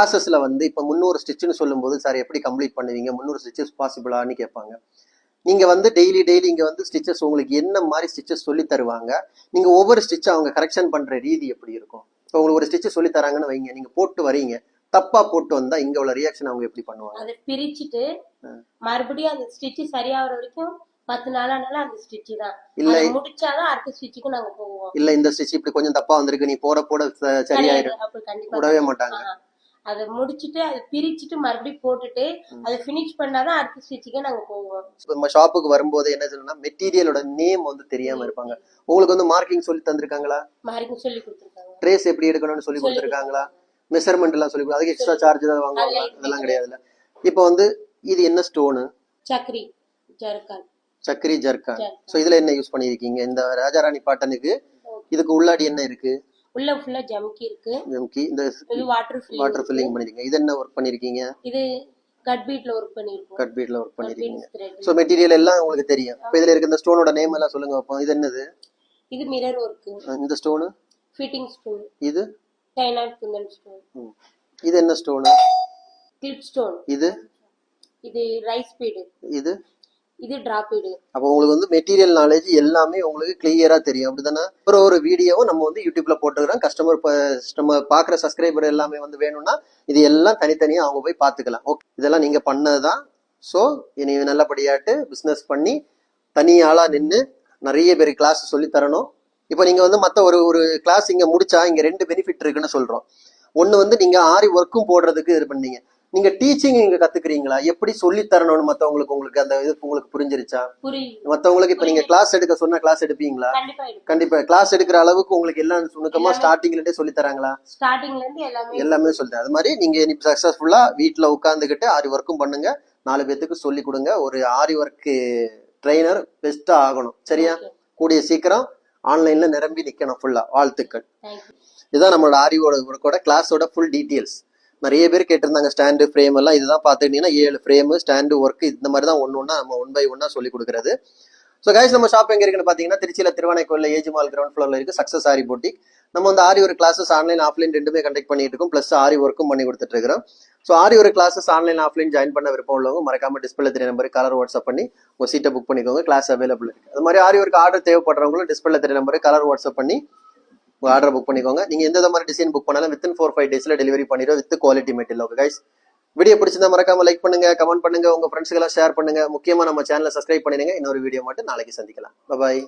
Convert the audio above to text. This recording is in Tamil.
கிளாஸஸ்ல வந்து இப்போ 300 ஸ்டிச்னு சொல்லும்போது சார் எப்படி கம்ப்ளீட் பண்ணுவீங்க, 300 ஸ்டிச்சஸ் பாசிபிளான்னு கேட்பாங்க. நீங்க வந்து டெய்லி இங்க வந்து ஸ்டிச்சஸ் உங்களுக்கு என்ன மாதிரி ஸ்டிச்சஸ் சொல்லி தருவாங்க, நீங்க ஒவ்வொரு ஸ்டிச் அவங்க கரெக்ஷன் பண்ற ரீதி எப்படி இருக்கும். இப்போ உங்களுக்கு ஒரு ஸ்டிச் சொல்லி தராங்கன்னு வைங்க, நீங்க போட்டு வரீங்க, தப்பா போட்டு வந்தா இங்க உள்ள ரியாக்ஷன் அவங்க எப்படி பண்ணுவாங்க? அதை பிரிச்சுட்டு மறுபடியும் அந்த ஸ்டிச் சரியாகிற வரைக்கும் 10 நாளானாலும் அந்த ஸ்டிச் தான் இல்ல முடிச்சாதான் அடுத்த ஸ்டிச்சுக்கு நாங்க போவோம். இல்ல இந்த ஸ்டிச் இப்படி கொஞ்சம் தப்பா வந்திருக்கு, நீ போட போட சரியாயிடும் அப்ப கண்டிப்பா விடவே மாட்டாங்க. அதை முடிச்சுட்டு அதை பிரிச்சுட்டு மறுபடியும் போட்டுட்டு அதை பினிஷ் பண்ணாதான் அடுத்த ஸ்டிச்சுக்கே நாங்க போவோம். நம்ம ஷாப்புக்கு வரும்போது என்ன சொல்லணும்னா மெட்டீரியலோட நேம் வந்து தெரியாம இருப்பாங்க. உங்களுக்கு வந்து மார்க்கிங் சொல்லி தந்திருக்காங்களா? மார்க்கிங் சொல்லி கொடுத்திருக்காங்க. ட்ரேஸ் எப்படி எடுக்கணும்னு சொல்லி கொடுத்திருக்காங்களா? மெஷர்மெண்ட் எல்லாம் சொல்லி அதுக்கு எக்ஸ்ட்ரா சார்ஜ் ஏதாவது வாங்குவாங்க? அதெல்லாம் கிடையாதுல்ல. இப்போ வந்து இது என்ன stone? Zachary zircon. Zachary zircon. So இதுல என்ன யூஸ் பண்ணிருக்கீங்க? இந்த ராஜாராணி பாட்டனுக்கு இதுக்கு உள்ளாடி என்ன இருக்கு? உள்ள ஃபுல்லா ஜம்கி இருக்கு. ஜம்கி. இந்த இது வாட்டர் ஃபில்லிங் பண்ணிருக்கீங்க. இது என்ன வர்க் பண்ணிருக்கீங்க? இது கட் பீட்ல வர்க் பண்ணிருக்கோம். கட் பீட்ல வர்க் பண்ணிருக்கீங்க. சோ மெட்டீரியல் எல்லாம் உங்களுக்கு தெரியும். இப்போ இதுல இருக்க இந்த ஸ்டோனோட நேம் எல்லாம் சொல்லுங்க பாப்போம். இது என்னது? இது மிரர் வர்க். இந்த ஸ்டோன் ஃபிட்டிங் ஸ்டோன். இது சைனா குந்தன் ஸ்டோன். இது என்ன ஸ்டோன்? Clip stone. இது ரைஸ் பீடு. இது டிராப் பீடு. அப்போ உங்களுக்கு வந்து மெட்டீரியல் நாலேஜ் எல்லாமே உங்களுக்கு கிளியரா தெரியும், அப்படிதானே? ஒரு வீடியோவும் நம்ம வந்து யூடியூப்ல போட்டுக்கிறோம். கஸ்டமர் பாக்குற சப்ஸ்கிரைபர் எல்லாமே வந்து வேணும்னா இது எல்லாம் தனித்தனியா அவங்க போய் பாத்துக்கலாம். ஓகே, இதெல்லாம் நீங்க பண்ணதுதான். ஸோ இனி நல்லபடியாட்டு பிசினஸ் பண்ணி தனியாளா நின்று நிறைய பேர் கிளாஸ் சொல்லி தரணும். இப்போ நீங்க வந்து மற்ற ஒரு கிளாஸ் இங்க முடிச்சா இங்க 2 பெனிஃபிட் இருக்குன்னு சொல்றோம். ஒன்னு வந்து நீங்க ஆரி ஒர்க்கும் போடுறதுக்கு இது பண்ணீங்க. நீங்க டீச்சிங் இங்க கத்துக்கிறீங்களா, எப்படி சொல்லி தரணும்னு மத்தவங்களுக்கு உங்களுக்கு அந்த இது உங்களுக்கு புரிஞ்சிருச்சா? மத்தவங்களுக்கு இப்ப நீங்க கிளாஸ் எடுக்க சொன்னா கிளாஸ் எடுப்பீங்களா? கண்டிப்பா. கிளாஸ் எடுக்கிற அளவுக்கு உங்களுக்கு எல்லாம் சுணுக்கமா ஸ்டார்டிங்ல இருந்தே சொல்லி தராங்களா? ஸ்டார்டிங்ல இருந்து எல்லாமே சொல்லிட்டேன். அது மாதிரி நீங்க சக்சஸ்ஃபுல்லா வீட்டுல உட்காந்துக்கிட்டு ஆரி ஒர்க்கும் பண்ணுங்க, 4 பேத்துக்கு சொல்லி கொடுங்க. ஒரு ஆரி ஒர்க் ட்ரெயினர் பெஸ்டா ஆகணும். சரியா? கூடிய சீக்கிரம் ஆன்லைன்ல நிரம்பி நிக்கணும் ஃபுல்லா. வாழ்த்துக்கள். இதுதான் நம்மளோட ஆரி ஒர்க்கோட கிளாஸோட ஃபுல் டீடைல்ஸ். நிறைய பேர் கேட்டிருந்தாங்க ஸ்டாண்டு ஃப்ரேம் எல்லாம். இதுதான் பார்த்துக்கிட்டீங்கன்னா 7 ஃப்ரேமு ஸ்டாண்டு ஒர்க் இந்த மாதிரி தான் ஒன்று நம்ம 1 by 1 சொல்லி கொடுக்குறது. ஸோ கைஸ், நம்ம ஷாப் எங்க இருக்குன்னு பார்த்தீங்கன்னா திருச்சியில் திருவானைக்கோயில ஏஜ் மால் கிரவுண்ட் ஃப்ளோர்ல இருக்கு சக்சஸ் ஆரி போட்டிக். நம்ம வந்து ஆரி ஒரு கிளாஸஸ் ஆன்லைன் ஆஃப்லைன் ரெண்டுமே கண்டக்ட் பண்ணிட்டு இருக்கோம். பிளஸ் ஆரி ஒர்க்கும் பண்ணி கொடுத்துட்டு இருக்கிறோம். ஸோ ஆரி ஒரு கிளாஸஸ் ஆன்லைன் ஆஃப்லைன் ஜாயின் பண்ண விருப்பம் உள்ளவங்க மறக்காம டிஸ்பிளே தெரிய நம்பருக்கு கலர் வாட்ஸ்அப் பண்ணி உங்க சீட்டை புக் பண்ணிக்கோங்க. கிளாஸ் அவைலபிள் இருக்கு. அது மாதிரி ஆரி ஒர்க் ஆர்டர் தேவைப்படுறவங்களும் டிஸ்பிளே தெரிய நம்பருக்கு கலர் வாட்ஸ்அப் பண்ணி உங்க ஆர்டர் புக் பண்ணிக்கோங்க. நீங்க எந்த மாதிரி டிசைன் புக் பண்ணாலும் வித்தின் 4-5 டேஸ்ல டெலிவரி பண்ணிடுவோம் with quality material. Okay guys, video பிடிச்சிருந்தா மறக்காம லைக் பண்ணுங்க, கமெண்ட் பண்ணுங்க, உங்க ஃப்ரெண்ட்ஸ்க்கு எல்லாம் ஷேர் பண்ணுங்க. முக்கியமா நம்ம சேனலை சப்ஸ்கிரைப் பண்ணிடுங்க. இன்னொரு வீடியோ மட்டும் நாளைக்கு சந்திக்கலாம். பாய்.